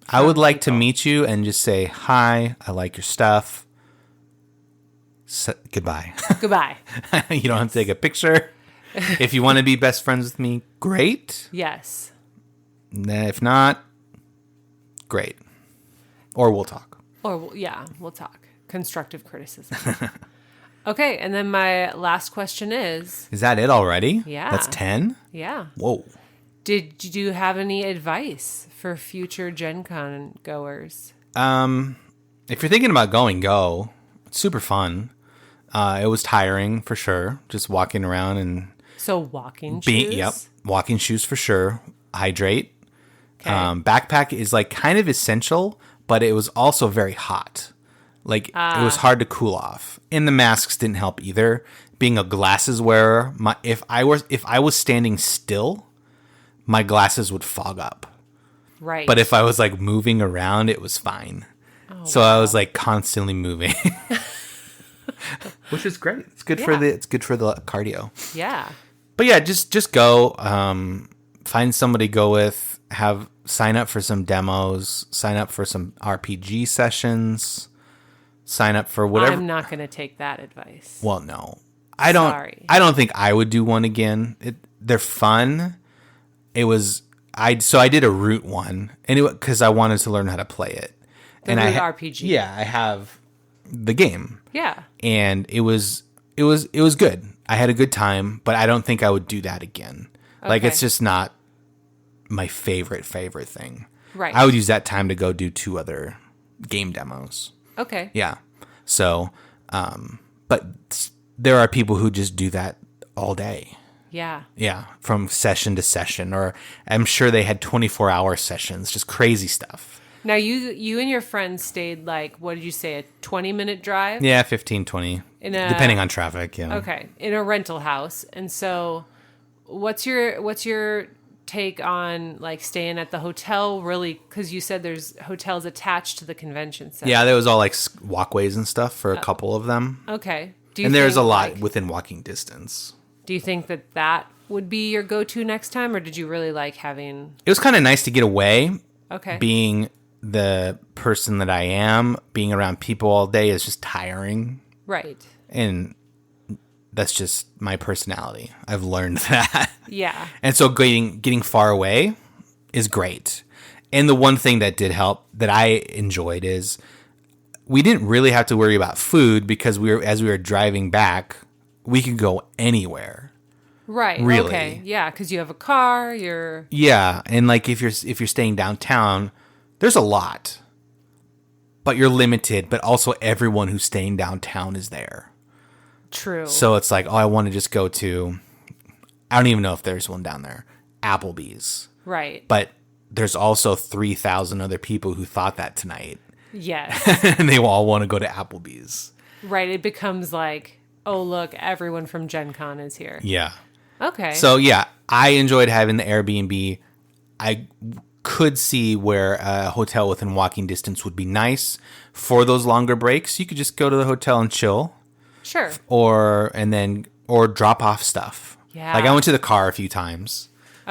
I would like to meet you and just say, hi, I like your stuff. Goodbye. Goodbye. You don't have to take a picture. If you want to be best friends with me, great. Yes. If not, great. Or we'll talk. Or, yeah, we'll talk. Constructive criticism. Okay, and then my last question is. Is that it already? Yeah. That's 10? Yeah. Whoa. Did you have any advice for future Gen Con goers? If you're thinking about going, go. It's super fun. It was tiring for sure. Just walking around and So walking shoes? Yep. Walking shoes for sure. Hydrate. Okay. Backpack is like kind of essential, but it was also very hot. Like it was hard to cool off. And the masks didn't help either. Being a glasses wearer, if I was standing still, my glasses would fog up. Right. But if I was like moving around, it was fine. So I was like constantly moving. Which is great. It's good for the cardio. Yeah. But yeah, just go. Find somebody to go with. Sign up for some demos. Sign up for some RPG sessions. Sign up for whatever. I'm not going to take that advice. Well, no, I don't. Sorry. I don't think I would do one again. They're fun. So I did a root one, and because I wanted to learn how to play it. The and Root RPG. Yeah, I have the game. Yeah. And it was good. I had a good time, but I don't think I would do that again. Like, Okay. it's just not my favorite thing. Right. I would use that time to go do 2 other game demos. Okay. Yeah. So, but there are people who just do that all day. Yeah. Yeah. From session to session, or I'm sure they had 24-hour sessions, just crazy stuff. Now you and your friends stayed like, what did you say, a 20-minute drive? Yeah, 15, 20, depending on traffic. Yeah. Okay, in a rental house. And so, what's your take on like staying at the hotel? Really, because you said there's hotels attached to the convention center. Yeah, there was all like walkways and stuff for a couple of them, Okay. and there's a lot within walking distance. Do you think that would be your go-to next time, or did you really like having? It was kind of nice to get away. Okay. Being the person that I am, being around people all day is just tiring. Right. And that's just my personality. I've learned that. Yeah. And so getting far away is great. And the one thing that did help that I enjoyed is we didn't really have to worry about food because as we were driving back, we could go anywhere. Right. Really. Okay. Yeah, because you have a car. Yeah, and like if you're staying downtown, there's a lot, but you're limited. But also, everyone who's staying downtown is there. True. So it's like, oh, I want to just go to. I don't even know if there's one down there, Applebee's. Right. But there's also 3,000 other people who thought that tonight. Yes. And they all want to go to Applebee's. Right. It becomes like, oh, look, everyone from Gen Con is here. Yeah. Okay. So, yeah, I enjoyed having the Airbnb. I could see where a hotel within walking distance would be nice for those longer breaks. You could just go to the hotel and chill. Sure. Or drop off stuff. Yeah. Like I went to the car a few times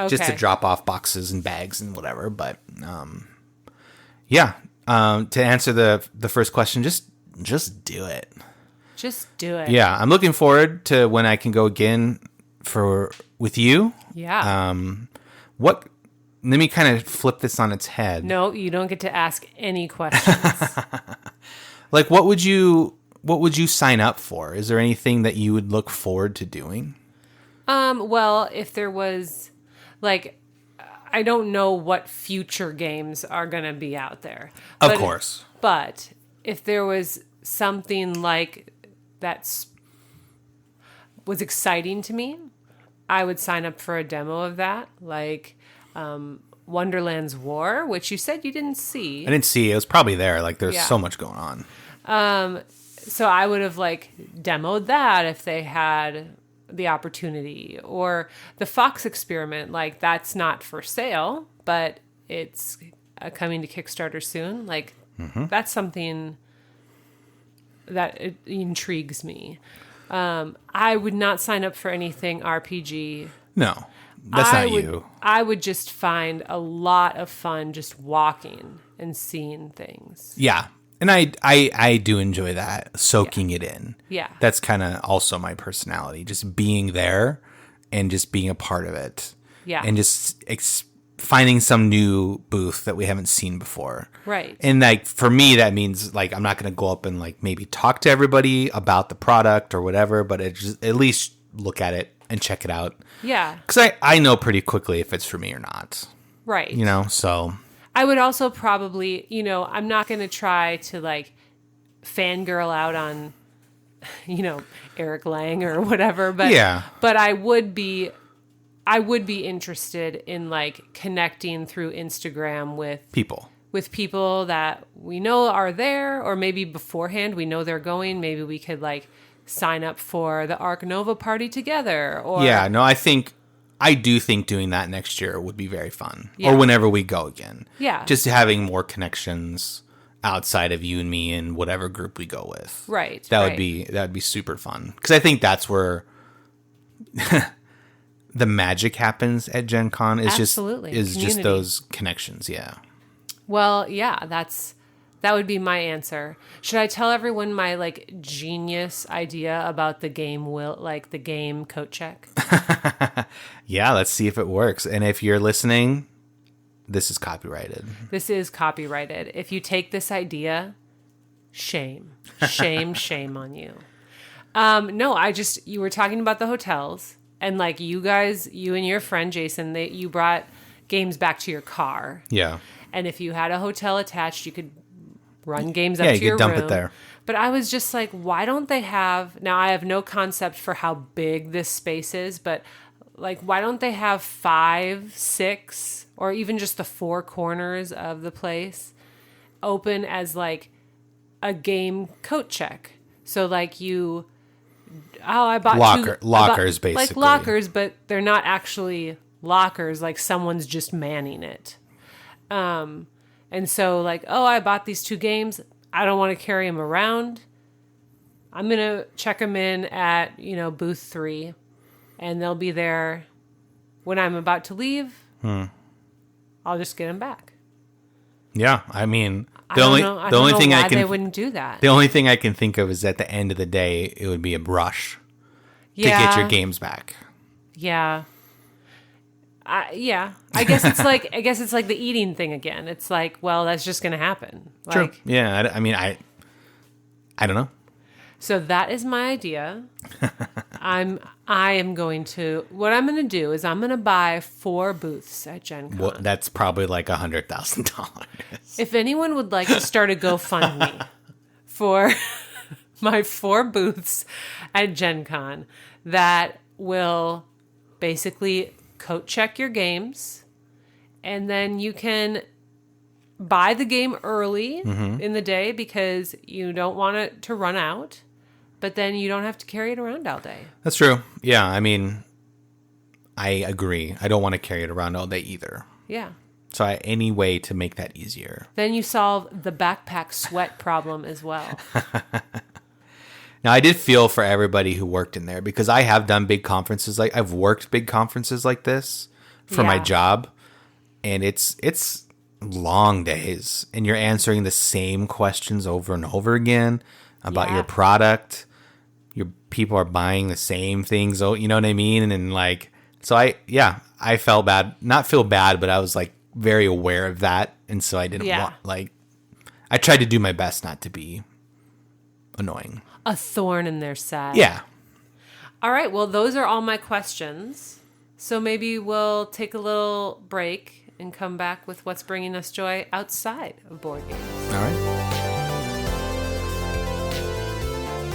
just to Okay. drop off boxes and bags and whatever. But, yeah. To answer the first question, just do it. Just do it. Yeah, I'm looking forward to when I can go again with you. Yeah. Let me kind of flip this on its head. No, you don't get to ask any questions. Like, what would you sign up for? Is there anything that you would look forward to doing? Well, if there was, like, I don't know what future games are going to be out there. Of course. But if there was something like that was exciting to me, I would sign up for a demo of that. Like Wonderland's War, which you said you didn't see. I didn't see it. It was probably there. Like, there's Yeah. so much going on. So I would have like demoed that if they had the opportunity, or the Fox experiment. Like, that's not for sale, but it's coming to Kickstarter soon. Like, that's something that it intrigues me. I would not sign up for anything RPG. No, that's not you. I would just find a lot of fun just walking and seeing things. Yeah. And I do enjoy that, soaking it in. Yeah. That's kind of also my personality, just being there and just being a part of it. Yeah. And just finding some new booth that we haven't seen before. Right. And like, for me, that means like, I'm not going to go up and like maybe talk to everybody about the product or whatever, but at least look at it and check it out. Yeah. Because I know pretty quickly if it's for me or not, Right. you know, so. I would also probably, I'm not going to try to like fangirl out on, Eric Lang or whatever, but Yeah. but I would be interested in like connecting through Instagram with people that we know are there, or maybe beforehand we know they're going. Maybe we could like sign up for the Arc Nova party together. Or Yeah, no, I do think doing that next year would be very fun. Yeah. Or whenever we go again. Yeah. Just having more connections outside of you and me and whatever group we go with. Right. That right. would be super fun. Because I think that's where the magic happens at Gen Con. Absolutely. Just Community. those connections, yeah. Well, yeah, that would be my answer. Should I tell everyone my like genius idea about the game the game coat check? Yeah, let's see if it works. And if you're listening, this is copyrighted. This is copyrighted. If you take this idea, shame on you. No, you were talking about the hotels, and like you and your friend Jason, you brought games back to your car. Yeah. And if you had a hotel attached, you could run games up Yeah, to you your could dump room. it there. But I was just like, why don't they have... Now, I have no concept for how big this space is, but like, why don't they have 5, 6, or even just the 4 corners of the place open as like a game coat check? So like I bought lockers, basically. Like lockers, but they're not actually lockers. Like someone's just manning it. And so like, I bought these 2 games. I don't want to carry them around. I'm going to check them in at, booth 3, and they'll be there when I'm about to leave. I'll just get them back. Yeah, I mean, I the don't only know thing why they wouldn't do that. The only thing I can think of is at the end of the day, it would be a rush to get your games back. Yeah. Yeah. I guess it's like the eating thing again. It's like, well, that's just going to happen. True. Like, Yeah. I mean, I don't know. so that is my idea. What I'm going to do is I'm going to buy 4 booths at Gen Con. Well, that's probably like $100,000. If anyone would like to start a GoFundMe for my 4 booths at Gen Con that will basically coat check your games, and then you can buy the game early in the day because you don't want it to run out, but then you don't have to carry it around all day. That's true. Yeah, I mean, I agree. I don't want to carry it around all day either. Yeah. So any way to make that easier. Then you solve the backpack sweat problem as well. Now, I did feel for everybody who worked in there because I have done big conferences. Like I've worked big conferences like this for my job, and it's long days, and you're answering the same questions over and over again about your product. Your people are buying the same things. You know what I mean? And like, so I felt bad. Not feel bad, but I was like very aware of that, and so I didn't want I tried to do my best not to be annoying. A thorn in their side. Yeah. All right. Well, those are all my questions. So maybe we'll take a little break and come back with what's bringing us joy outside of board games. All right.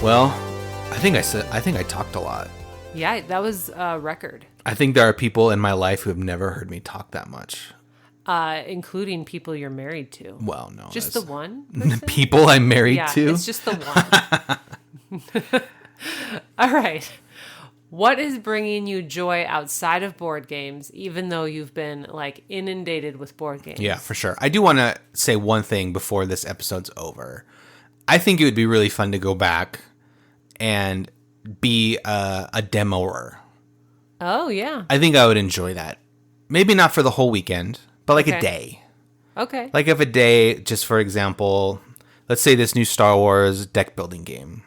Well, I think I talked a lot. Yeah, that was a record. I think there are people in my life who have never heard me talk that much. Including people you're married to. Well, no. Just the one? People I'm married to? Yeah, it's just the one. All right. What is bringing you joy outside of board games, even though you've been like inundated with board games? Yeah, for sure. I do want to say one thing before this episode's over. I think it would be really fun to go back and be a demoer. Oh, yeah. I think I would enjoy that. Maybe not for the whole weekend, but like a day. Okay. Like if a day, just for example, let's say this new Star Wars deck building game.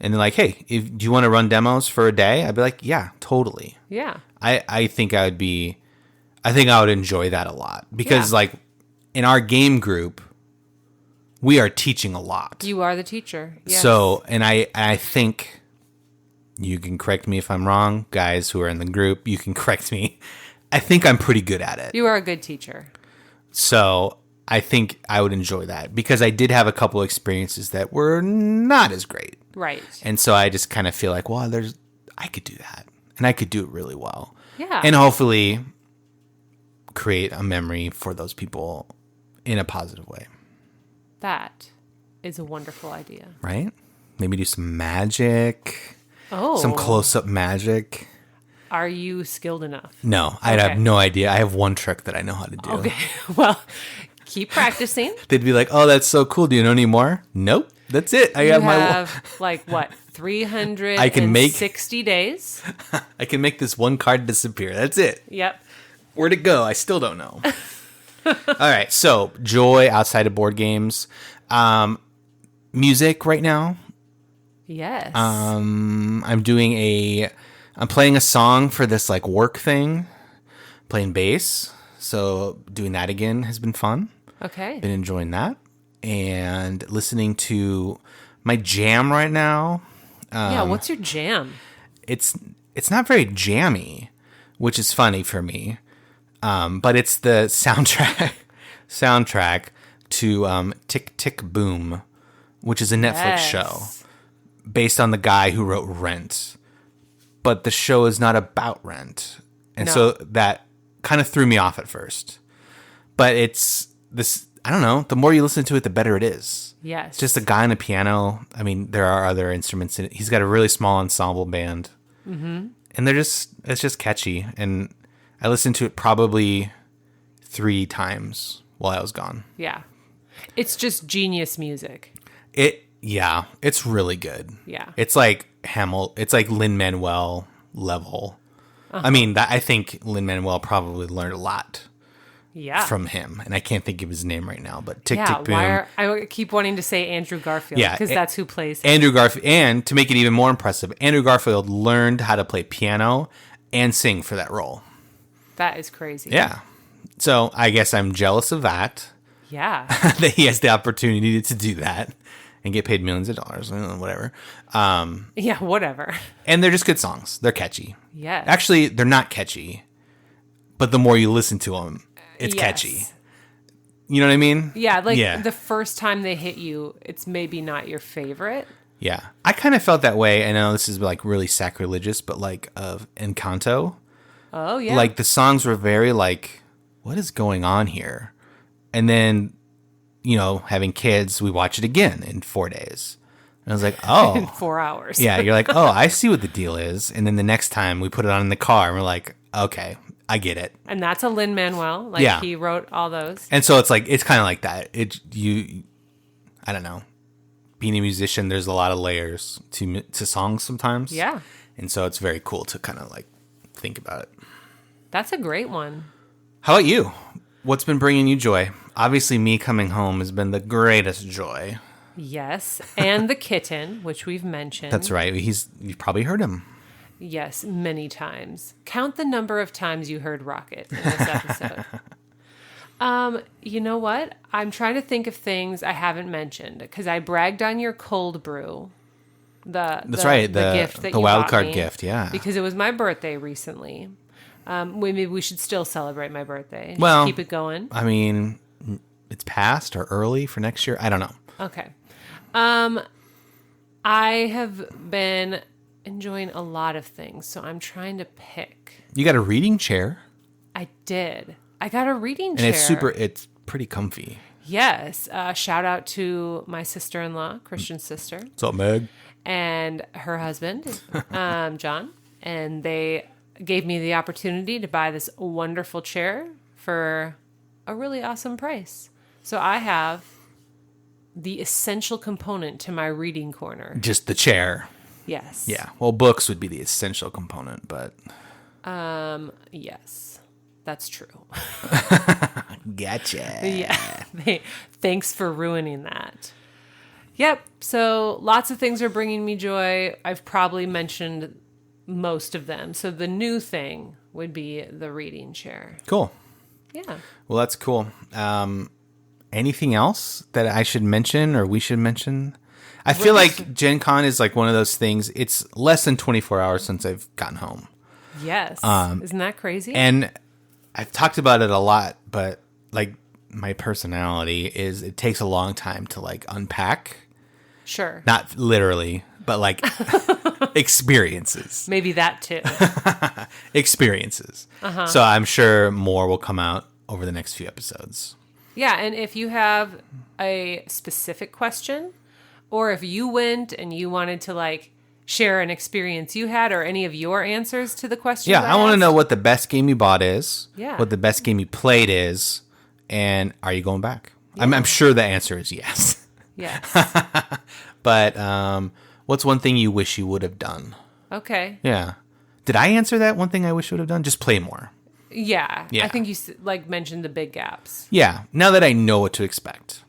And they're like, hey, do you want to run demos for a day? I'd be like, yeah, totally. Yeah. I think I would enjoy that a lot. Because like in our game group, we are teaching a lot. You are the teacher. Yes. So, and I think, you can correct me if I'm wrong, guys who are in the group, you can correct me. I think I'm pretty good at it. You are a good teacher. So I think I would enjoy that because I did have a couple experiences that were not as great. Right. And so I just kind of feel like, well, I could do that. And I could do it really well. Yeah. And hopefully create a memory for those people in a positive way. That is a wonderful idea. Right? Maybe do some magic. Oh. Some close-up magic. Are you skilled enough? No, I have no idea. I have one trick that I know how to do. Okay. Well, keep practicing. They'd be like, oh, that's so cool. Do you know any more? Nope. That's it. I have like what? 360 days? I can make this one card disappear. That's it. Yep. Where'd it go? I still don't know. All right. So joy outside of board games. Music right now. Yes. I'm playing a song for this like work thing, playing bass. So doing that again has been fun. Okay. Been enjoying that and listening to my jam right now. Yeah. What's your jam? It's not very jammy, which is funny for me. But it's the soundtrack to Tick Tick Boom, which is a Netflix show based on the guy who wrote Rent. But the show is not about rent. And so that kind of threw me off at first. But it's this, I don't know, the more you listen to it, the better it is. Yes. It's just a guy on a piano. I mean, there are other instruments in it. He's got a really small ensemble band. Mm-hmm. And it's just catchy. And I listened to it probably 3 times while I was gone. Yeah. It's just genius music. Yeah, it's really good. Yeah. It's like it's like Lin-Manuel level. Uh-huh. I mean, I think Lin-Manuel probably learned a lot from him. And I can't think of his name right now, but Tick Tick Boom. I keep wanting to say Andrew Garfield because that's who plays him. Andrew Garfield. And to make it even more impressive, Andrew Garfield learned how to play piano and sing for that role. That is crazy. Yeah. So I guess I'm jealous of that. Yeah. That he has the opportunity to do that and get paid millions of dollars, whatever. Yeah, whatever. And they're just good songs. They're catchy. Yes. Actually, they're not catchy, but the more you listen to them, it's Yes. catchy. You know what I mean? Yeah, like Yeah. the first time they hit you, it's maybe not your favorite. Yeah. I kind of felt that way. I know this is like really sacrilegious, but like of Encanto. Oh, yeah. Like the songs were very like, what is going on here? And then, having kids, we watch it again in 4 days. And I was like, in oh, 4 hours. yeah. You're like, oh, I see what the deal is. And then the next time we put it on in the car and we're like, okay, I get it. And that's a Lin-Manuel. Like, Yeah. he wrote all those. And so it's kind of like that. I don't know. Being a musician, there's a lot of layers to songs sometimes. Yeah. And so it's very cool to kind of like think about it. That's a great one. How about you? What's been bringing you joy? Obviously, me coming home has been the greatest joy. Yes. And the kitten, which we've mentioned. That's right. You've probably heard him. Yes, many times. Count the number of times you heard Rocket in this episode. You know what? I'm trying to think of things I haven't mentioned because I bragged on your cold brew. That's right. The gift that the you wild bought card me, gift. Yeah. because it was my birthday recently. Maybe we should still celebrate my birthday. Just Well, keep it going. I mean, it's past or early for next year. I don't know. Okay. I have been enjoying a lot of things, so I'm trying to pick. You got a reading chair, I did. I got a reading and chair. it's pretty comfy. Yes. Shout out to my sister-in-law, Christian's sister, What's up, Meg? and her husband, John. And they gave me the opportunity to buy this wonderful chair for a really awesome price. So I have the essential component to my reading corner. Just the chair. Yes. Yeah. Well, books would be the essential component, but Yes. That's true. gotcha. Yeah. Thanks for ruining that. Yep. So lots of things are bringing me joy. I've probably mentioned most of them. So the new thing would be the reading chair. Cool. Yeah. Well, that's cool. Anything else that I should mention or we should mention? I feel like Gen Con is like one of those things. It's less than 24 hours since I've gotten home. Yes. Isn't that crazy? And I've talked about it a lot, but like my personality is it takes a long time to like unpack. Sure. Not literally, but like experiences. Maybe that too. Experiences. So I'm sure more will come out over the next few episodes. Yeah. And if you have a specific question, or if you went and you wanted to like share an experience you had or any of your answers to the questions. Yeah, I want to asked, know what the best game you bought is, Yeah. what the best game you played is, and are you going back? I'm sure the answer is yes. Yes. But what's one thing you wish you would have done? Okay. Yeah. Did I answer that one thing I wish I would have done? Just play more. Yeah. Yeah. I think you like mentioned the big gaps. Yeah, now that I know what to expect.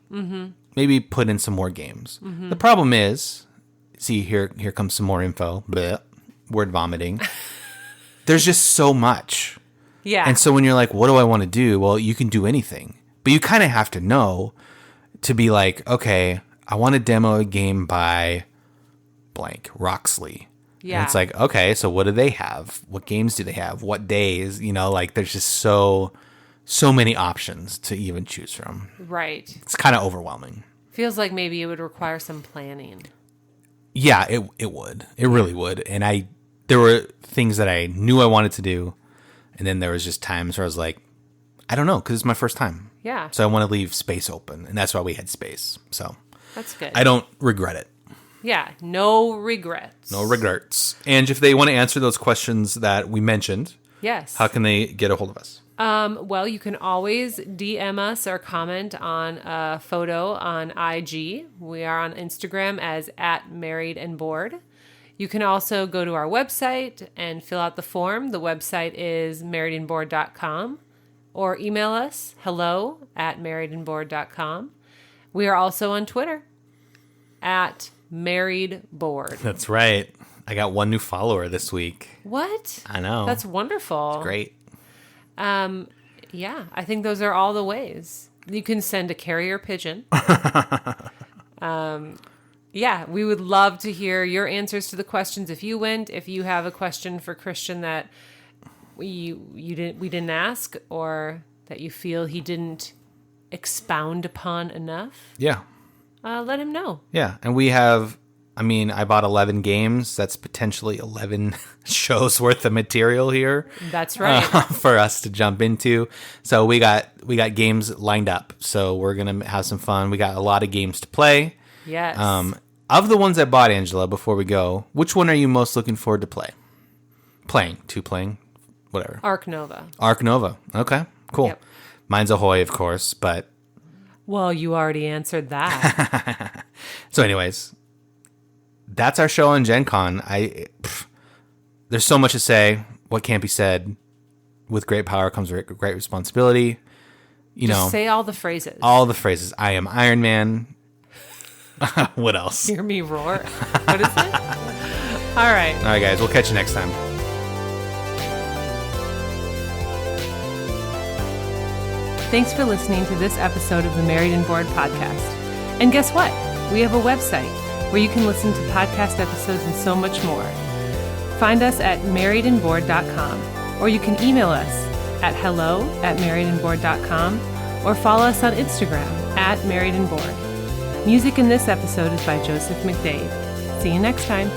Maybe put in some more games. The problem is, see, here comes some more info. Blech, word vomiting. There's just so much. Yeah. And so when you're like, what do I want to do? Well, you can do anything. But you kind of have to know to be like, okay, I want to demo a game by blank, Roxley. Yeah. And it's like, okay, so what do they have? What games do they have? What days? Like there's just so many options to even choose from. Right. It's kind of overwhelming. Feels like maybe it would require some planning. Yeah, it would. It really would. And there were things that I knew I wanted to do. And then there was just times where I was like, I don't know, because it's my first time. Yeah. So I want to leave space open. And that's why we had space. So That's good. I don't regret it. Yeah. No regrets. No regrets. And if they want to answer those questions that we mentioned, Yes. how can they get a hold of us? Well, you can always DM us or comment on a photo on IG. We are on Instagram as @marriedandbored. You can also go to our website and fill out the form. The website is marriedandbored.com, or email us hello@marriedandbored.com. We are also on Twitter @marriedbored. That's right. I got one new follower this week. What? I know. That's wonderful. Great. Yeah, I think those are all the ways. You can send a carrier pigeon. Yeah, we would love to hear your answers to the questions if you went. If you have a question for Christian that we didn't ask, or that you feel he didn't expound upon enough, Yeah. let him know. Yeah. And we have, I bought 11 games. That's potentially 11 shows worth of material here. That's right. For us to jump into. So we got games lined up. So we're going to have some fun. We got a lot of games to play. Yes. Of the ones I bought, Angela, before we go, which one are you most looking forward to playing, whatever. Ark Nova. Ark Nova. Okay, cool. Yep. Mine's Ahoy, of course, but... Well, you already answered that. So anyways, that's our show on Gen Con. There's so much to say. What can't be said. With great power comes great responsibility. Just say all the phrases. All the phrases. I am Iron Man. What else? Hear me roar. What is it? All right. All right, guys. We'll catch you next time. Thanks for listening to this episode of the Married and Bored podcast. And guess what? We have a website where you can listen to podcast episodes and so much more. Find us at marriedandbored.com, or you can email us at hello@marriedandbored.com, or follow us on Instagram @marriedandbored. Music in this episode is by Joseph McDade. See you next time.